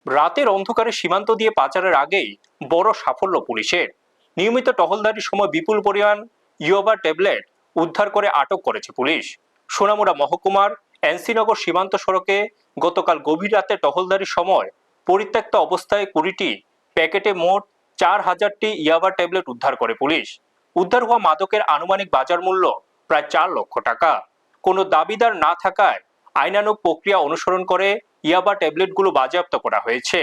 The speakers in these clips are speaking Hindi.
রাতের অন্ধকারে সীমান্ত দিয়ে পাচারের আগেই বড় সাফল্য পুলিশের। নিয়মিত টহলদারির সময় বিপুল পরিমাণ ইয়াবা ট্যাবলেট উদ্ধার করে আটক করেছে পুলিশ। সোনামুড়া মহকুমার এনসিনগর সীমান্ত সড়কে গতকাল গভীর রাতে টহলদারির সময় পরিত্যক্ত অবস্থায় 20টি প্যাকেটে মোট 4000টি ইয়াবা ট্যাবলেট উদ্ধার করে পুলিশ। উদ্ধার হওয়া মাদকের আনুমানিক বাজার মূল্য প্রায় 4 লক্ষ টাকা। কোনো দাবিদার না থাকায় আইনানুগ প্রক্রিয়া অনুসরণ করে ইয়াবা ট্যাবলেটগুলো বাজেয়াপ্ত করা হয়েছে।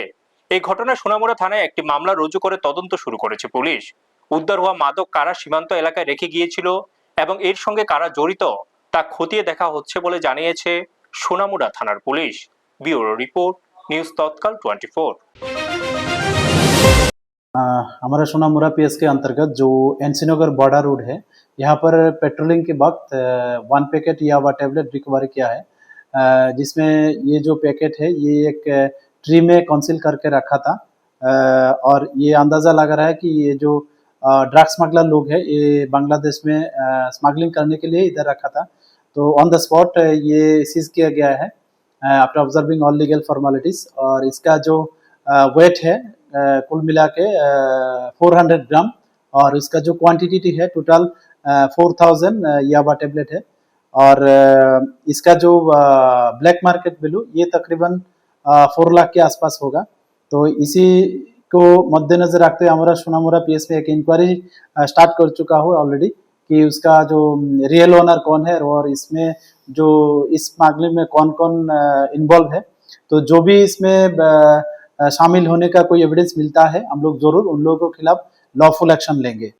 এই ঘটনায় সোনামুড়া থানায় একটি মামলা রুজু করে তদন্ত শুরু করেছে পুলিশ। উদ্ধার হওয়া মাদক কারা সীমান্ত এলাকায় রেখে গিয়েছিল এবং এর সঙ্গে কারা জড়িত তা খতিয়ে দেখা হচ্ছে বলে জানিয়েছে সোনামুড়া থানার পুলিশ। ব্যুরো রিপোর্ট, নিউজ তৎকাল 24। हमारा सोनामुरा पीएस के अंतर्गत जो एनसी नगर बॉर्डर रोड है, यहाँ पर पेट्रोलिंग के वक्त 1 पैकेट याबा टैबलेट रिकवर किया है, जिसमें ये जो पैकेट है ये एक ट्री में कंसील करके रखा था। और ये अंदाज़ा लग रहा है कि ये जो ड्रग स्मगलर लोग हैं ये बांग्लादेश में स्मगलिंग करने के लिए इधर रखा था। तो ऑन द स्पॉट ये सीज किया गया है after observing all legal formalities. और इसका जो वेट है कुल मिला के 400 ग्राम, और इसका जो क्वांटिटी है टोटल 4000 याबा टैबलेट है। और इसका जो ब्लैक मार्केट वैल्यू ये तकरीबन 4 लाख के आसपास होगा। तो इसी को मद्देनजर रखते हुए हमारा सोनामुरा पीएस में एक इंक्वायरी स्टार्ट कर चुका हो ऑलरेडी कि उसका जो रियल ओनर कौन है और इसमें जो इस स्मगलिंग में कौन कौन इन्वॉल्व है। तो जो भी इसमें शामिल होने का कोई एविडेंस मिलता है हम लोग जरूर उन लोगों के खिलाफ लॉफुल एक्शन लेंगे।